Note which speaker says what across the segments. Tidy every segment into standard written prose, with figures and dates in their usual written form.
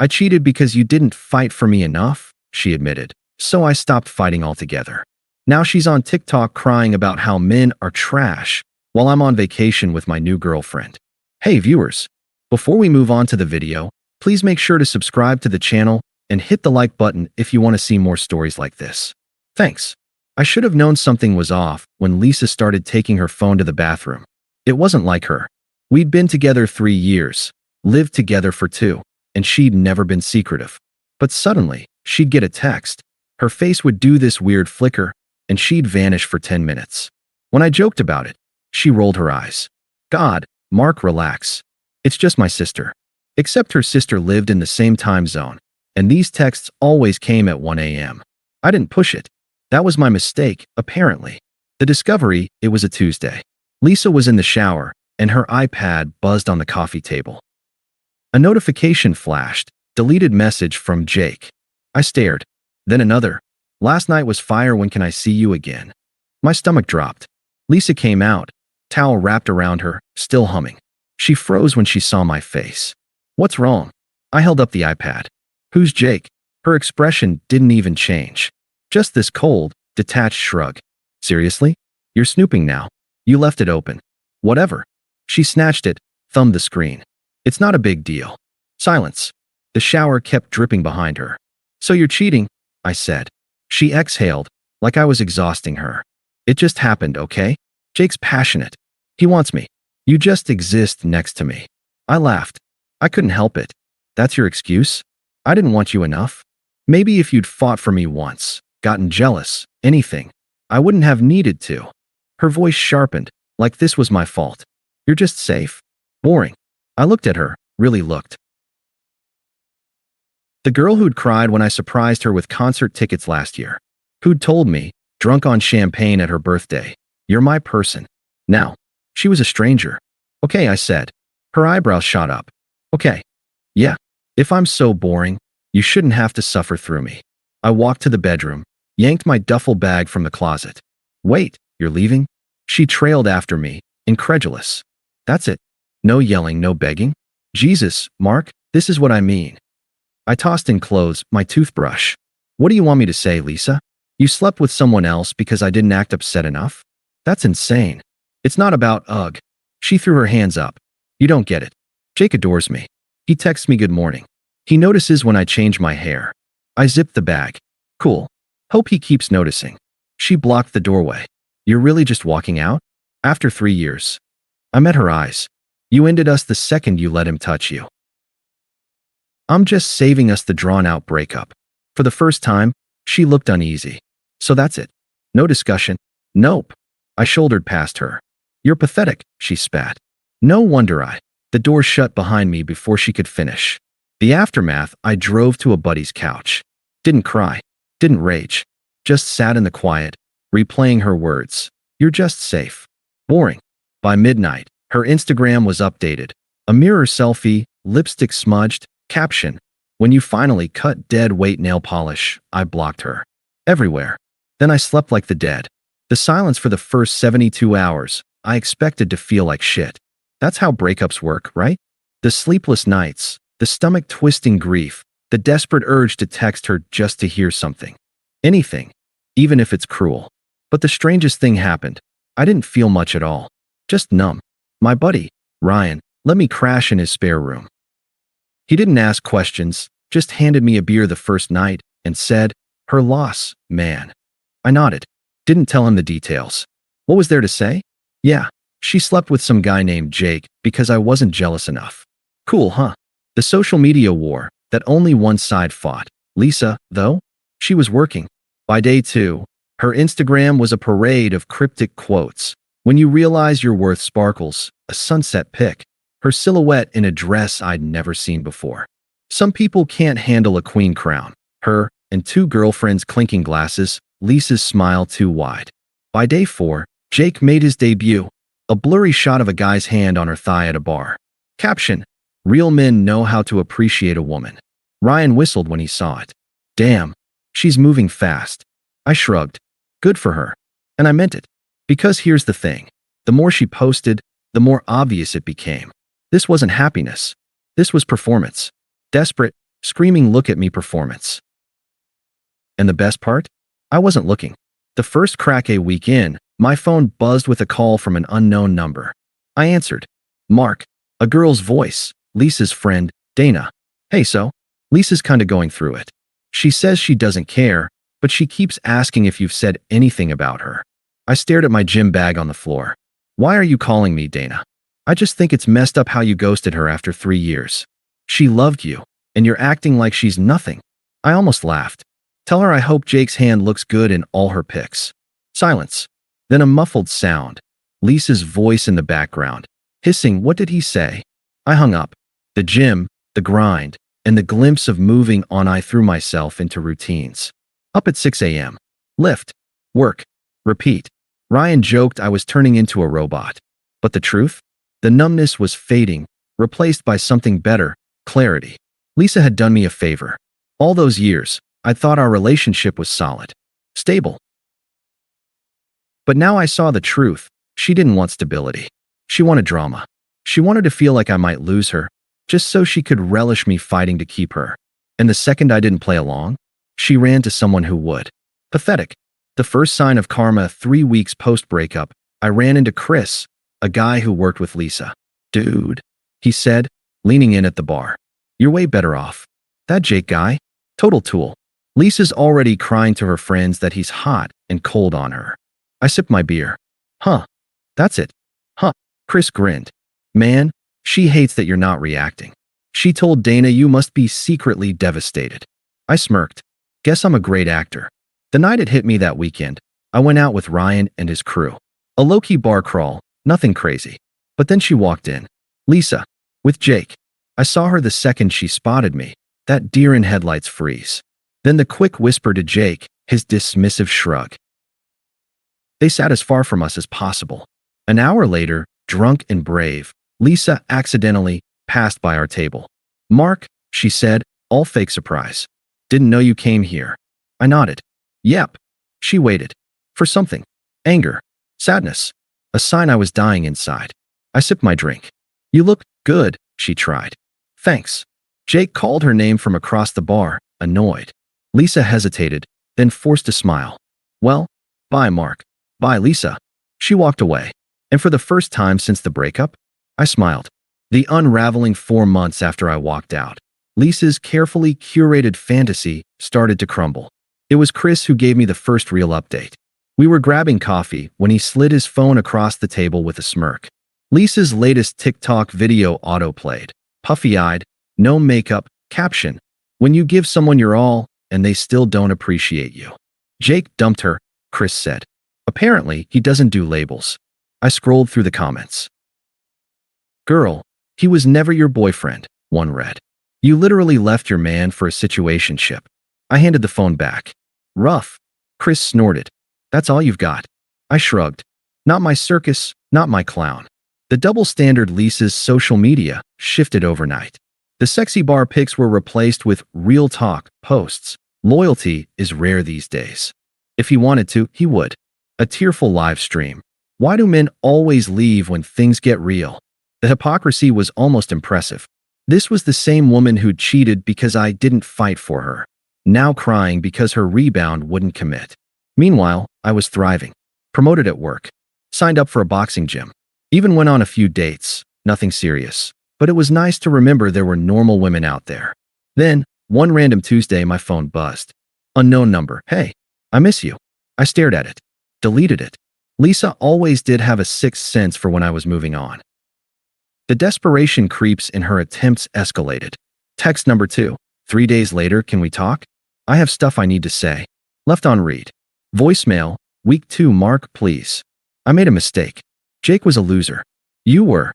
Speaker 1: I cheated because you didn't fight for me enough, she admitted. So I stopped fighting altogether. Now she's on TikTok crying about how men are trash while I'm on vacation with my new girlfriend. Hey viewers, before we move on to the video, please make sure to subscribe to the channel and hit the like button if you want to see more stories like this. Thanks. I should have known something was off when Lisa started taking her phone to the bathroom. It wasn't like her. We'd been together 3 years, lived together for 2, and she'd never been secretive. But suddenly, she'd get a text. Her face would do this weird flicker, and she'd vanish for 10 minutes. When I joked about it, she rolled her eyes. God, Mark, relax. It's just my sister. Except her sister lived in the same time zone, and these texts always came at 1 a.m. I didn't push it. That was my mistake, apparently. The discovery, it was a Tuesday. Lisa was in the shower, and her iPad buzzed on the coffee table. A notification flashed, deleted message from Jake. I stared. Then another. Last night was fire, when can I see you again? My stomach dropped. Lisa came out, towel wrapped around her, still humming. She froze when she saw my face. What's wrong? I held up the iPad. Who's Jake? Her expression didn't even change. Just this cold, detached shrug. Seriously? You're snooping now. You left it open. Whatever. She snatched it, thumbed the screen. It's not a big deal. Silence. The shower kept dripping behind her. So you're cheating, I said. She exhaled, like I was exhausting her. It just happened, okay? Jake's passionate. He wants me. You just exist next to me. I laughed. I couldn't help it. That's your excuse? I didn't want you enough? Maybe if you'd fought for me once, gotten jealous, anything, I wouldn't have needed to. Her voice sharpened, like this was my fault. You're just safe. Boring. I looked at her, really looked. The girl who'd cried when I surprised her with concert tickets last year. Who'd told me, drunk on champagne at her birthday, you're my person. Now, she was a stranger. Okay, I said. Her eyebrows shot up. Okay. Yeah. If I'm so boring, you shouldn't have to suffer through me. I walked to the bedroom, yanked my duffel bag from the closet. Wait, you're leaving? She trailed after me, incredulous. That's it. No yelling, no begging. Jesus, Mark, this is what I mean. I tossed in clothes, my toothbrush. What do you want me to say, Lisa? You slept with someone else because I didn't act upset enough? That's insane. It's not about ugh. She threw her hands up. You don't get it. Jake adores me. He texts me good morning. He notices when I change my hair. I zipped the bag. Cool. Hope he keeps noticing. She blocked the doorway. You're really just walking out? After 3 years. I met her eyes. You ended us the second you let him touch you. I'm just saving us the drawn-out breakup. For the first time, she looked uneasy. So that's it. No discussion. Nope. I shouldered past her. You're pathetic, she spat. No wonder I. The door shut behind me before she could finish. The aftermath, I drove to a buddy's couch. Didn't cry. Didn't rage. Just sat in the quiet, replaying her words. You're just safe. Boring. By midnight, her Instagram was updated. A mirror selfie, lipstick smudged, caption. When you finally cut dead weight nail polish, I blocked her. Everywhere. Then I slept like the dead. The silence for the first 72 hours, I expected to feel like shit. That's how breakups work, right? The sleepless nights, the stomach-twisting grief, the desperate urge to text her just to hear something. Anything. Even if it's cruel. But the strangest thing happened. I didn't feel much at all. Just numb. My buddy, Ryan, let me crash in his spare room. He didn't ask questions, just handed me a beer the first night and said, her loss, man. I nodded. Didn't tell him the details. What was there to say? Yeah, she slept with some guy named Jake because I wasn't jealous enough. Cool, huh? The social media war that only one side fought. Lisa, though? She was working. By day 2, her Instagram was a parade of cryptic quotes. When you realize your worth sparkles, a sunset pic. Her silhouette in a dress I'd never seen before. Some people can't handle a queen crown. Her and 2 girlfriends clinking glasses, Lisa's smile too wide. By day 4, Jake made his debut, a blurry shot of a guy's hand on her thigh at a bar. Caption, real men know how to appreciate a woman. Ryan whistled when he saw it. Damn, she's moving fast. I shrugged. Good for her. And I meant it. Because here's the thing. The more she posted, the more obvious it became. This wasn't happiness. This was performance. Desperate, screaming "Look at me" performance. And the best part? I wasn't looking. The first crack a week in, my phone buzzed with a call from an unknown number. I answered. Mark, a girl's voice, Lisa's friend, Dana. Hey, so? Lisa's kinda going through it. She says she doesn't care, but she keeps asking if you've said anything about her. I stared at my gym bag on the floor. Why are you calling me, Dana? I just think it's messed up how you ghosted her after 3 years. She loved you, and you're acting like she's nothing. I almost laughed. Tell her I hope Jake's hand looks good in all her pics. Silence. Then a muffled sound. Lisa's voice in the background. Hissing, what did he say? I hung up. The gym, the grind, and the glimpse of moving on. I threw myself into routines. Up at 6 a.m. Lift. Work. Repeat. Ryan joked I was turning into a robot. But the truth? The numbness was fading, replaced by something better, clarity. Lisa had done me a favor. All those years, I thought our relationship was solid. Stable. But now I saw the truth. She didn't want stability. She wanted drama. She wanted to feel like I might lose her, just so she could relish me fighting to keep her. And the second I didn't play along, she ran to someone who would. Pathetic. The first sign of karma 3 weeks post-breakup, I ran into Chris, a guy who worked with Lisa. Dude, he said, leaning in at the bar. You're way better off. That Jake guy? Total tool. Lisa's already crying to her friends that he's hot and cold on her. I sipped my beer. Huh. That's it. Huh. Chris grinned. Man, she hates that you're not reacting. She told Dana you must be secretly devastated. I smirked. Guess I'm a great actor. The night it hit me that weekend, I went out with Ryan and his crew. A low-key bar crawl, nothing crazy. But then she walked in. Lisa. With Jake. I saw her the second she spotted me. That deer in headlights freeze. Then the quick whisper to Jake, his dismissive shrug. They sat as far from us as possible. An hour later, drunk and brave, Lisa accidentally passed by our table. Mark, she said, all fake surprise. Didn't know you came here. I nodded. Yep. She waited. For something. Anger. Sadness. A sign I was dying inside. I sipped my drink. You look good, she tried. Thanks. Jake called her name from across the bar, annoyed. Lisa hesitated, then forced a smile. Well, bye, Mark. Bye, Lisa. She walked away. And for the first time since the breakup, I smiled. The unraveling 4 months after I walked out, Lisa's carefully curated fantasy started to crumble. It was Chris who gave me the first real update. We were grabbing coffee when he slid his phone across the table with a smirk. Lisa's latest TikTok video auto-played. Puffy-eyed, no makeup, caption. When you give someone your all, and they still don't appreciate you. Jake dumped her, Chris said. Apparently, he doesn't do labels. I scrolled through the comments. Girl, he was never your boyfriend, one read. You literally left your man for a situationship. I handed the phone back. Rough. Chris snorted. That's all you've got. I shrugged. Not my circus, not my clown. The double standard Lisa's social media shifted overnight. The sexy bar pics were replaced with real talk posts. Loyalty is rare these days. If he wanted to, he would. A tearful live stream. Why do men always leave when things get real? The hypocrisy was almost impressive. This was the same woman who'd cheated because I didn't fight for her, now crying because her rebound wouldn't commit. Meanwhile, I was thriving. Promoted at work. Signed up for a boxing gym. Even went on a few dates. Nothing serious. But it was nice to remember there were normal women out there. Then, one random Tuesday, my phone buzzed. Unknown number. Hey, I miss you. I stared at it. Deleted it. Lisa always did have a sixth sense for when I was moving on. The desperation creeps in her attempts escalated. Text number 2. 3 days later, can we talk? I have stuff I need to say. Left on read. Voicemail. Week 2, Mark, please. I made a mistake. Jake was a loser. You are,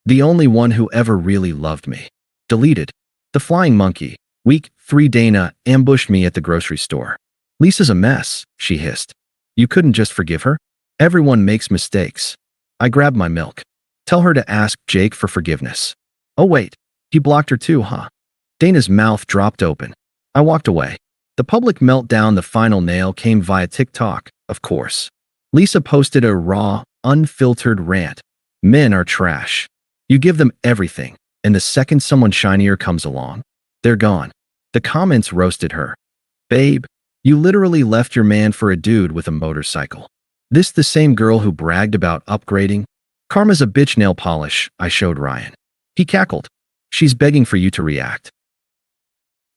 Speaker 1: the only one who ever really loved me. Deleted. The Flying Monkey. Week 3, Dana ambushed me at the grocery store. Lisa's a mess, she hissed. You couldn't just forgive her? Everyone makes mistakes. I grabbed my milk. Tell her to ask Jake for forgiveness. Oh wait, he blocked her too, huh? Dana's mouth dropped open. I walked away. The public meltdown, the final nail, came via TikTok, of course. Lisa posted a raw, unfiltered rant. Men are trash. You give them everything, and the second someone shinier comes along, They're gone. The comments roasted her. Babe, you literally left your man for a dude with a motorcycle. This the same girl who bragged about upgrading? Karma's a bitch. Nail polish, I showed Ryan. He cackled. She's begging for you to react.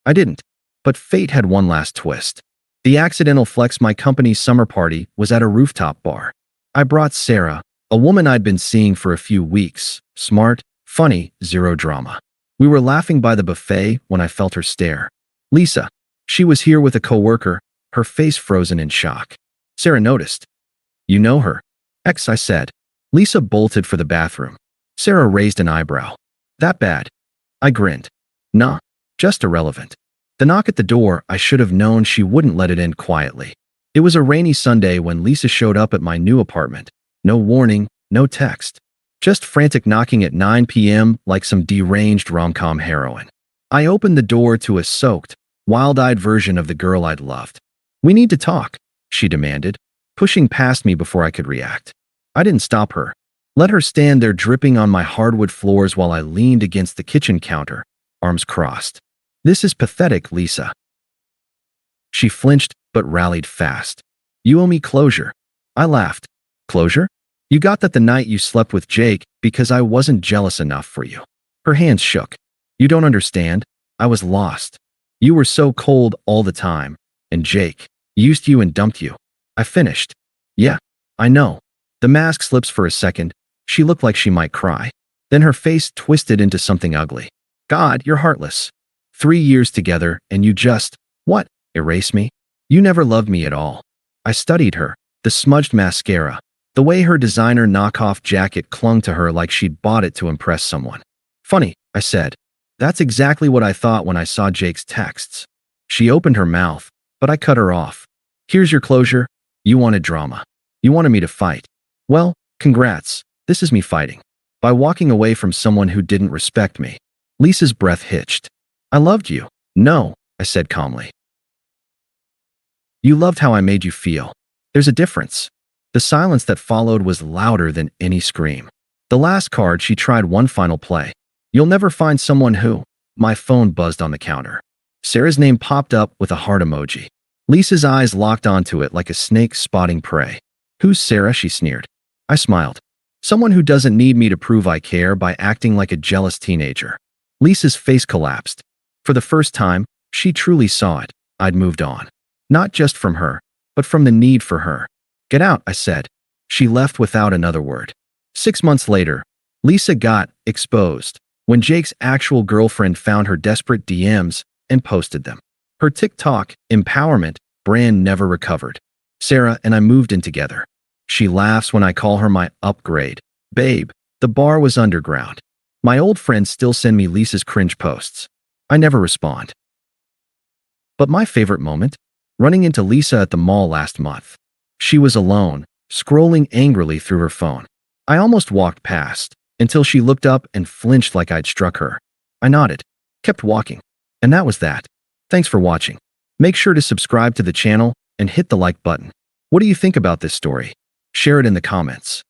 Speaker 1: I didn't. But fate had one last twist. The accidental flex. My company's summer party was at a rooftop bar. I brought Sarah, a woman I'd been seeing for a few weeks. Smart, funny, zero drama. We were laughing by the buffet when I felt her stare. Lisa. She was here with a coworker, her face frozen in shock. Sarah noticed. You know her? I said. Lisa bolted for the bathroom. Sarah raised an eyebrow. That bad? I grinned. Nah, just irrelevant. The knock at the door, I should have known she wouldn't let it end quietly. It was a rainy Sunday when Lisa showed up at my new apartment. No warning, no text. Just frantic knocking at 9 p.m. like some deranged rom-com heroine. I opened the door to a soaked, wild-eyed version of the girl I'd loved. We need to talk, she demanded, pushing past me before I could react. I didn't stop her. Let her stand there dripping on my hardwood floors while I leaned against the kitchen counter, arms crossed. This is pathetic, Lisa. She flinched, but rallied fast. You owe me closure. I laughed. Closure? You got that the night you slept with Jake because I wasn't jealous enough for you. Her hands shook. You don't understand. I was lost. You were so cold all the time, and Jake used you and dumped you. I finished. Yeah, I know. The mask slips for a second. She looked like she might cry. Then her face twisted into something ugly. God, you're heartless. 3 years together, and you just, what, erase me? You never loved me at all. I studied her, the smudged mascara, the way her designer knockoff jacket clung to her like she'd bought it to impress someone. Funny, I said. That's exactly what I thought when I saw Jake's texts. She opened her mouth, but I cut her off. Here's your closure. You wanted drama. You wanted me to fight. Well, congrats. This is me fighting. By walking away from someone who didn't respect me. Lisa's breath hitched. I loved you. No, I said calmly. You loved how I made you feel. There's a difference. The silence that followed was louder than any scream. The last card, she tried one final play. You'll never find someone who. My phone buzzed on the counter. Sarah's name popped up with a heart emoji. Lisa's eyes locked onto it like a snake spotting prey. Who's Sarah? She sneered. I smiled. Someone who doesn't need me to prove I care by acting like a jealous teenager. Lisa's face collapsed. For the first time, she truly saw it. I'd moved on. Not just from her, but from the need for her. Get out, I said. She left without another word. 6 months later, Lisa got exposed when Jake's actual girlfriend found her desperate DMs and posted them. Her TikTok empowerment brand never recovered. Sarah and I moved in together. She laughs when I call her my upgrade. Babe, the bar was underground. My old friends still send me Lisa's cringe posts. I never respond. But my favorite moment? Running into Lisa at the mall last month. She was alone, scrolling angrily through her phone. I almost walked past, until she looked up and flinched like I'd struck her. I nodded, kept walking. And that was that. Thanks for watching. Make sure to subscribe to the channel and hit the like button. What do you think about this story? Share it in the comments.